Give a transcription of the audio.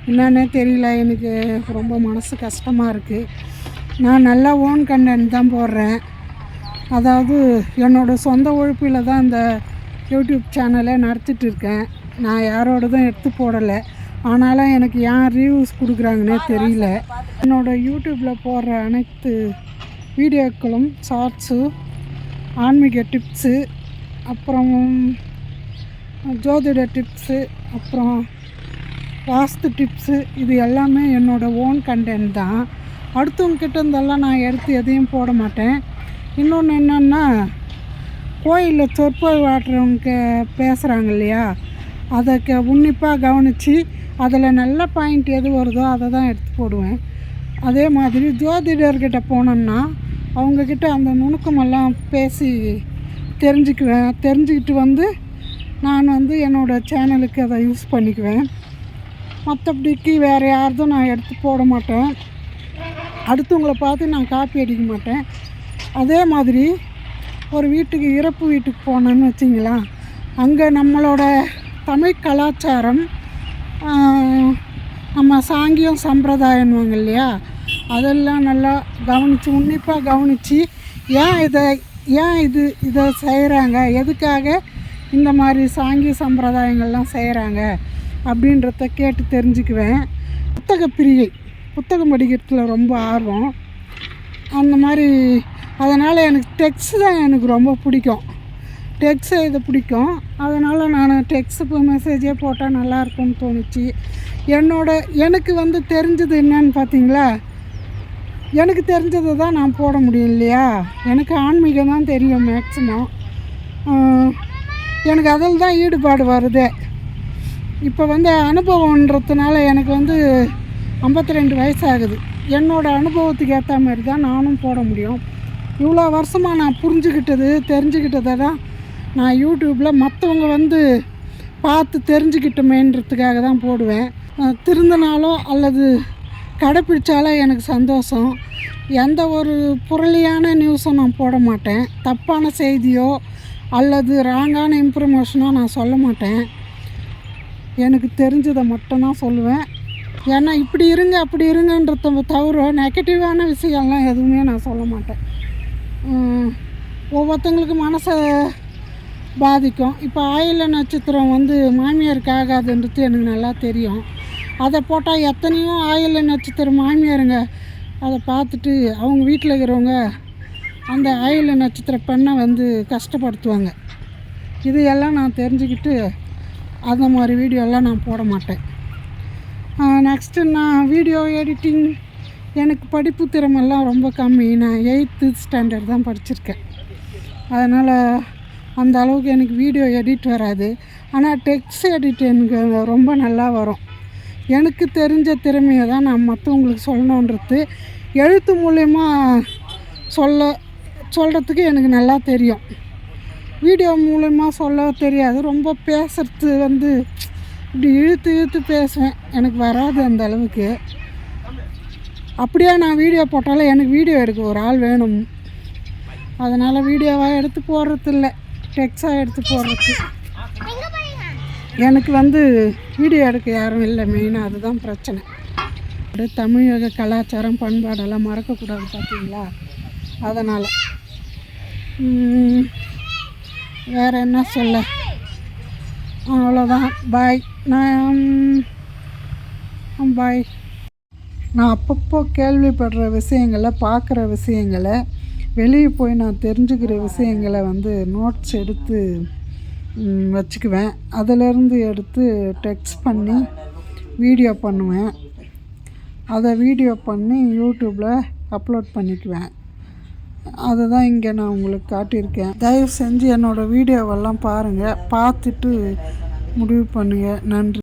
என்னன்னே தெரியல. எனக்கு ரொம்ப மனசு கஷ்டமாக இருக்குது. நான் நல்லா ஓன் கண்டென்ட் தான் போடுறேன். அதாவது என்னோடய சொந்த உழைப்பில் தான் இந்த யூடியூப் சேனலை நடத்திட்டு இருக்கேன். நான் யாரோடதும் எடுத்து போடலை. ஆனாலும் எனக்கு ஏன் ரிவ்யூஸ் கொடுக்குறாங்கன்னே தெரியல. என்னோடய யூடியூப்பில் போடுற அனைத்து வீடியோக்களும் ஷார்ட்ஸு, ஆன்மீக டிப்ஸு, அப்புறம் ஜோதிட டிப்ஸு, அப்புறம் வாஸ்து டிப்ஸு, இது எல்லாமே என்னோடய ஓன் கண்டென்ட் தான். அடுத்தவங்கக்கிட்ட இருந்தெல்லாம் நான் எடுத்து எதையும் போட மாட்டேன். இன்னொன்று என்னென்னா, கோயிலில் சொற்பொழிவு ஆட்டுறவங்க பேசுகிறாங்க இல்லையா, அதை உன்னிப்பாக கவனித்து அதில் நல்ல பாயிண்ட் எது வருதோ அதை தான் எடுத்து போடுவேன். அதே மாதிரி ஜோதிடர்கிட்ட போனோன்னா அவங்கக்கிட்ட அந்த நுணுக்கமெல்லாம் பேசி தெரிஞ்சுக்குவேன். தெரிஞ்சுக்கிட்டு வந்து நான் என்னோடய சேனலுக்கு அதை யூஸ் பண்ணிக்குவேன். மற்றபடிக்கு வேறு யார்தும் நான் எடுத்து போட மாட்டேன். அடுத்தவங்கள பார்த்து நான் காப்பி அடிக்க மாட்டேன். அதே மாதிரி ஒரு இறப்பு வீட்டுக்கு போனேன்னு வச்சிங்களேன், அங்கே நம்மளோட தமிழ் கலாச்சாரம், நம்ம சாங்கியம் சம்பிரதாயம்வாங்க இல்லையா, அதெல்லாம் நல்லா கவனித்து உன்னிப்பாக கவனித்து ஏன் இதை செய்கிறாங்க, எதுக்காக இந்த மாதிரி சாங்கிய சம்பிரதாயங்கள்லாம் செய்கிறாங்க அப்படின்றத கேட்டு தெரிஞ்சுக்குவேன். புத்தகம் படிக்கிறதுல ரொம்ப ஆர்வம். அந்த மாதிரி அதனால் எனக்கு டெக்ஸ்ட் தான் எனக்கு ரொம்ப பிடிக்கும். டெக்ஸ்ட் எழுத பிடிக்கும். அதனால் நான் டெக்ஸ்ட்டுக்கு மெசேஜே போட்டால் நல்லாயிருக்கும்னு தோணுச்சு. எனக்கு தெரிஞ்சது என்னன்னு பார்த்தீங்களா, எனக்கு தெரிஞ்சதை தான் நான் போட முடியும் இல்லையா. எனக்கு ஆன்மீகம் தான் தெரியும் மேக்ஸிமம். எனக்கு அதில் தான் ஈடுபாடு வருது. இப்போ அனுபவன்றதுனால எனக்கு 52 வயசு ஆகுது. என்னோடய அனுபவத்துக்கு ஏற்ற மாதிரி தான் நானும் போட முடியும். இவ்வளோ வருஷமாக நான் தெரிஞ்சுக்கிட்டதை தான் நான் யூடியூப்பில் மற்றவங்க பார்த்து தெரிஞ்சுக்கிட்டோமேன்றதுக்காக தான் போடுவேன். திருந்தினாலோ அல்லது கடைப்பிடிச்சாலோ எனக்கு சந்தோஷம். எந்த ஒரு புரளியான நியூஸும் நான் போட மாட்டேன். தப்பான செய்தியோ அல்லது ராங்கான இன்ஃபர்மேஷனோ நான் சொல்ல மாட்டேன். எனக்கு தெரிஞ்சதை மட்டும்தான் சொல்லுவேன். ஏன்னா இப்படி இருங்க அப்படி இருங்கன்றத தவிர நெகட்டிவான விஷயம்லாம் எதுவுமே நான் சொல்ல மாட்டேன். ஒவ்வொருத்தங்களுக்கு மனசை பாதிக்கும். இப்போ ஆயில்ய நட்சத்திரம் மாமியாருக்கு ஆகாதுன்றது எனக்கு நல்லா தெரியும். அதை போட்டால் எத்தனையோ ஆயில்ய நட்சத்திரம் மாமியாருங்க அதை பார்த்துட்டு அவங்க வீட்டில் இருக்கிறவங்க அந்த ஆயில்ய நட்சத்திர பெண்ணை கஷ்டப்படுத்துவாங்க. இது எல்லாம் நான் தெரிஞ்சுக்கிட்டு அந்த மாதிரி வீடியோலாம் நான் போட மாட்டேன். நெக்ஸ்ட்டு நான் வீடியோ எடிட்டிங், எனக்கு படிப்பு திறமெல்லாம் ரொம்ப கம்மி. நான் 8th ஸ்டாண்டர்ட் தான் படிச்சிருக்கேன். அதனால் அந்த அளவுக்கு எனக்கு வீடியோ எடிட் வராது. ஆனால் டெக்ஸ்ட் எடிட் எனக்கு ரொம்ப நல்லா வரும். எனக்கு தெரிஞ்ச திறமையை தான் நான் மற்றவங்களுக்கு சொல்லணுன்றது. எழுத்து மூலயமா சொல்கிறதுக்கு எனக்கு நல்லா தெரியும். வீடியோ மூலயமா சொல்ல தெரியாது. ரொம்ப பேசுகிறது இப்படி இழுத்து பேசுவேன். எனக்கு வராது அந்த அளவுக்கு. அப்படியே நான் வீடியோ போட்டாலும் எனக்கு வீடியோ எடுக்க ஒரு ஆள் வேணும். அதனால் வீடியோவாக எடுத்து போடுறதில்ல, டெக்ஸ்டாக எடுத்து போடுறது. எனக்கு வீடியோ எடுக்க யாரும் இல்லை. மெயினாக அதுதான் பிரச்சனை. தமிழக கலாச்சாரம் பண்பாடெல்லாம் மறக்கக்கூடாது பார்த்தீங்களா. அதனால் வேறு என்ன சொல்ல, அவ்வளோதான். பாய். நான் அப்பப்போ கேள்விப்படுற விஷயங்களை, பார்க்குற விஷயங்களை, வெளியே போய் நான் தெரிஞ்சுக்கிற விஷயங்களை நோட்ஸ் எடுத்து வச்சுக்குவேன். அதிலேருந்து எடுத்து டெக்ஸ்ட் பண்ணி வீடியோ பண்ணுவேன். அதை வீடியோ பண்ணி யூடியூப்பில் அப்லோட் பண்ணிக்குவேன். அதுதான் இங்கே நான் உங்களுக்கு காட்டியிருக்கேன். தயவு செஞ்சு என்னோடய வீடியோவெல்லாம் பாருங்கள். பார்த்துட்டு முடிவு பண்ணுங்கள். நன்றி.